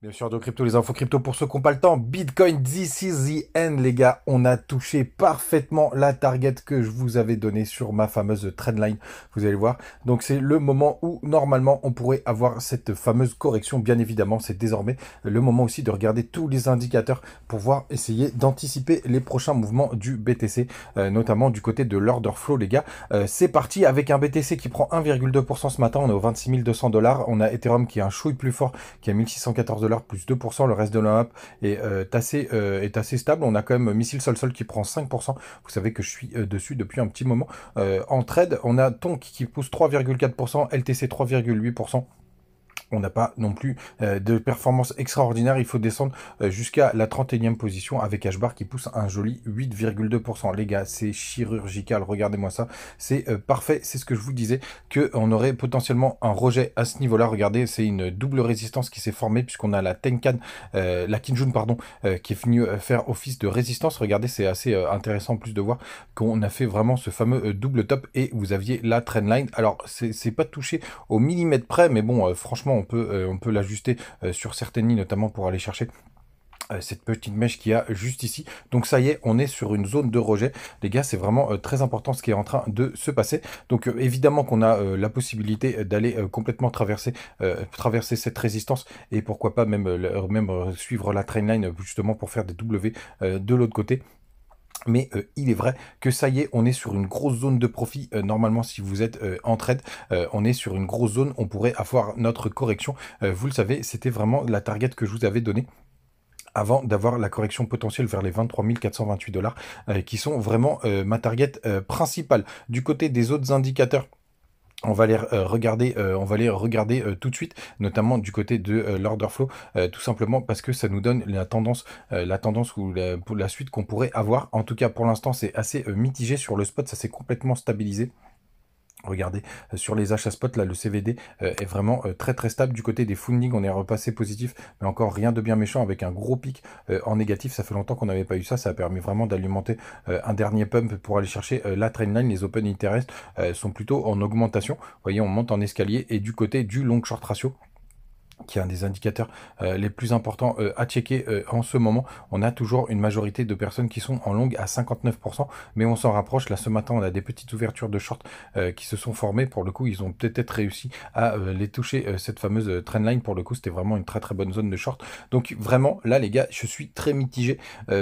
Bien sûr, de crypto, les infos crypto pour ceux qui n'ont pas le temps. Bitcoin, this is the end, les gars. On a touché parfaitement la target que je vous avais donnée sur ma fameuse trendline. Vous allez voir. Donc, c'est le moment où, normalement, on pourrait avoir cette fameuse correction. Bien évidemment, c'est désormais le moment aussi de regarder tous les indicateurs pour voir, essayer d'anticiper les prochains mouvements du BTC, notamment du côté de l'order flow, les gars. C'est parti avec un BTC qui prend 1,2% ce matin. On est au 26 200 $. On a Ethereum qui est un chouille plus fort, qui a 1614 $ plus 2%. Le reste de la map est assez stable. On a quand même Missile Sol qui prend 5%. Vous savez que je suis dessus depuis un petit moment. En trade, on a Tonk qui pousse 3,4%, LTC 3,8%. On n'a pas non plus de performance extraordinaire. Il faut descendre jusqu'à la 31e position avec HBAR qui pousse un joli 8,2%. Les gars, c'est chirurgical. Regardez-moi ça. C'est parfait. C'est ce que je vous disais, qu'on aurait potentiellement un rejet à ce niveau-là. Regardez, c'est une double résistance qui s'est formée puisqu'on a la Tenkan, la Kinjun, pardon, qui est venue faire office de résistance. Regardez, c'est assez intéressant en plus de voir qu'on a fait vraiment ce fameux double top et vous aviez la trendline. Alors, c'est pas touché au millimètre près, mais bon, franchement, on peut l'ajuster sur certaines lignes, notamment pour aller chercher cette petite mèche qu'il y a juste ici. Donc ça y est, on est sur une zone de rejet. Les gars, c'est vraiment très important ce qui est en train de se passer. Donc évidemment qu'on a la possibilité d'aller complètement traverser cette résistance et pourquoi pas même suivre la trendline justement pour faire des W de l'autre côté. Mais il est vrai que ça y est, on est sur une grosse zone de profit. Normalement, si vous êtes en trade, on est sur une grosse zone. On pourrait avoir notre correction. Vous le savez, c'était vraiment la target que je vous avais donnée avant d'avoir la correction potentielle vers les 23 428 $, qui sont vraiment ma target principale. Du côté des autres indicateurs, on va les regarder tout de suite, notamment du côté de l'order flow, tout simplement parce que ça nous donne la tendance ou pour la suite qu'on pourrait avoir. En tout cas, pour l'instant, c'est assez mitigé sur le spot, ça s'est complètement stabilisé. Regardez, sur les achats spot, là, le CVD est vraiment très très stable. Du côté des funding, on est repassé positif, mais encore rien de bien méchant avec un gros pic en négatif. Ça fait longtemps qu'on n'avait pas eu ça. Ça a permis vraiment d'alimenter un dernier pump pour aller chercher la trendline. Les open interest sont plutôt en augmentation. Vous voyez, on monte en escalier. Et du côté du long short ratio, qui est un des indicateurs les plus importants à checker en ce moment. On a toujours une majorité de personnes qui sont en longue à 59%, mais on s'en rapproche. Là, ce matin, on a des petites ouvertures de short qui se sont formées. Pour le coup, ils ont peut-être réussi à les toucher, cette fameuse trendline. Pour le coup, c'était vraiment une très très bonne zone de short. Donc vraiment, là, les gars, je suis très mitigé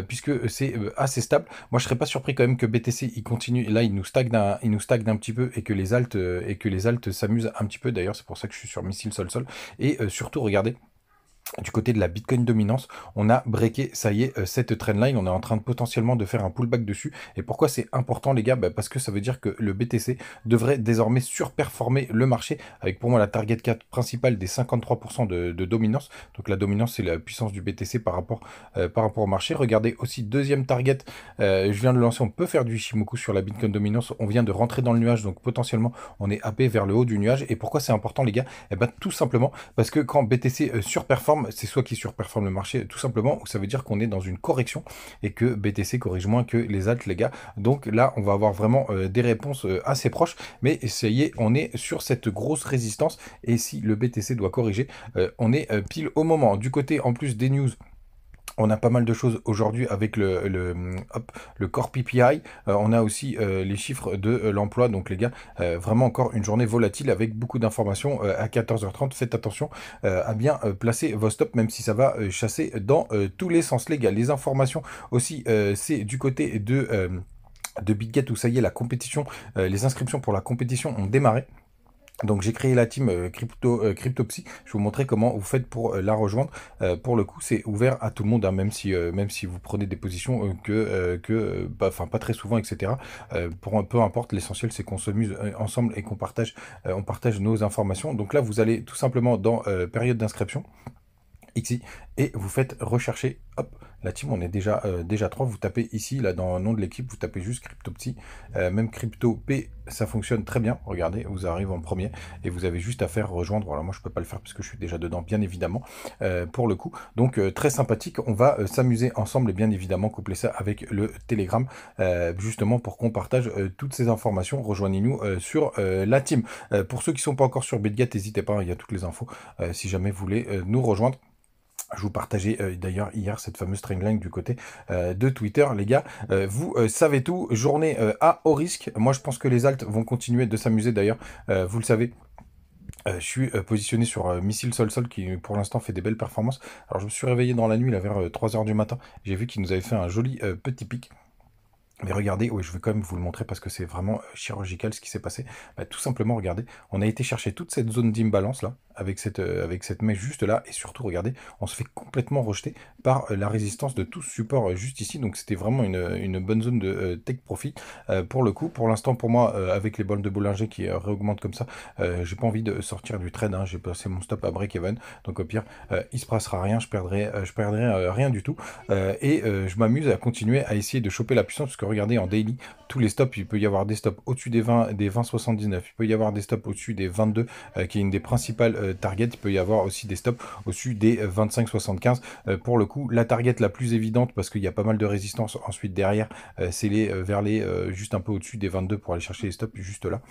puisque c'est assez stable. Moi, je serais pas surpris quand même que BTC, il continue. Là, il nous stagne un petit peu et que les altes s'amusent un petit peu. D'ailleurs, c'est pour ça que je suis sur Missile Sol. Et surtout, regardez, du côté de la Bitcoin dominance, on a breaké, ça y est, cette trendline. On est en train de potentiellement de faire un pullback dessus. Et pourquoi c'est important, les gars? Parce que ça veut dire que le BTC devrait désormais surperformer le marché, avec pour moi la target 4 principale des 53% de dominance. Donc la dominance, c'est la puissance du BTC par rapport au marché. Regardez aussi, deuxième target, je viens de lancer, on peut faire du Ishimoku sur la Bitcoin dominance. On vient de rentrer dans le nuage, donc potentiellement, on est happé vers le haut du nuage. Et pourquoi c'est important, les gars? Tout simplement parce que quand BTC surperforme, c'est soit qui surperforme le marché, tout simplement, ou ça veut dire qu'on est dans une correction et que BTC corrige moins que les alts, les gars. Donc là, on va avoir vraiment des réponses assez proches, mais ça y est, on est sur cette grosse résistance. Et si le BTC doit corriger, on est pile au moment. Du côté, en plus des news, on a pas mal de choses aujourd'hui avec le Core PPI. On a aussi les chiffres de l'emploi. Donc les gars, vraiment encore une journée volatile avec beaucoup d'informations à 14h30. Faites attention à bien placer vos stops, même si ça va chasser dans tous les sens, les gars. Les informations aussi, c'est du côté de BitGet où ça y est, la compétition, les inscriptions pour la compétition ont démarré. Donc j'ai créé la team Cryptopsy. Je vais vous montrer comment vous faites pour la rejoindre. Pour le coup, c'est ouvert à tout le monde, hein, même si vous prenez des positions enfin pas très souvent, etc. Peu importe, l'essentiel c'est qu'on se muse ensemble et on partage nos informations. Donc là, vous allez tout simplement dans période d'inscription. Ici, et vous faites rechercher, hop, la team, on est déjà 3, vous tapez ici, là, dans le nom de l'équipe, vous tapez juste CryptoPsy, même CryptoP, ça fonctionne très bien, regardez, vous arrivez en premier, et vous avez juste à faire rejoindre, voilà, moi je peux pas le faire parce que je suis déjà dedans, bien évidemment, pour le coup, donc très sympathique, on va s'amuser ensemble, et bien évidemment coupler ça avec le Telegram, justement pour qu'on partage toutes ces informations, rejoignez-nous sur la team. Pour ceux qui sont pas encore sur BitGet, n'hésitez pas, hein, il y a toutes les infos, si jamais vous voulez nous rejoindre. Je vous partageais d'ailleurs hier cette fameuse trendline du côté de Twitter, les gars. Vous savez tout, journée à haut risque. Moi, je pense que les alts vont continuer de s'amuser d'ailleurs. Vous le savez, je suis positionné sur Missile Sol qui pour l'instant fait des belles performances. Alors je me suis réveillé dans la nuit là, vers 3 heures du matin. J'ai vu qu'il nous avait fait un joli petit pic. Mais regardez, oui, je vais quand même vous le montrer parce que c'est vraiment chirurgical ce qui s'est passé. Bah, tout simplement, regardez, on a été chercher toute cette zone d'imbalance là, avec cette mèche juste là, et surtout, regardez, on se fait complètement rejeter par la résistance de tout ce support juste ici. Donc c'était vraiment une bonne zone de take profit pour le coup. Pour l'instant, pour moi, avec les bols de Bollinger qui réaugmentent comme ça, j'ai pas envie de sortir du trade. Hein. J'ai passé mon stop à break-even. Donc au pire, il se passera rien, je perdrai rien du tout. Je m'amuse à continuer à essayer de choper la puissance parce que regardez en daily, tous les stops, il peut y avoir des stops au-dessus des 20, des 20,79, il peut y avoir des stops au-dessus des 22, qui est une des principales targets, il peut y avoir aussi des stops au-dessus des 25,75. Pour le coup, la target la plus évidente, parce qu'il y a pas mal de résistance ensuite derrière, c'est vers les juste un peu au-dessus des 22 pour aller chercher les stops juste là.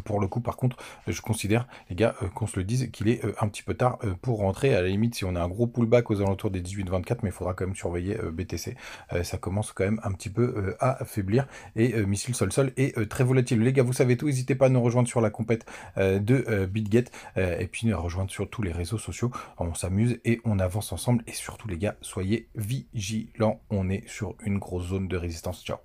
Pour le coup, par contre, je considère, les gars, qu'on se le dise, qu'il est un petit peu tard pour rentrer. À la limite, si on a un gros pullback aux alentours des 18-24, mais il faudra quand même surveiller BTC. Ça commence quand même un petit peu à affaiblir. Missile Sol est très volatile. Les gars, vous savez tout. N'hésitez pas à nous rejoindre sur la compète de BitGet. Et puis nous rejoindre sur tous les réseaux sociaux. On s'amuse et on avance ensemble. Et surtout, les gars, soyez vigilants. On est sur une grosse zone de résistance. Ciao.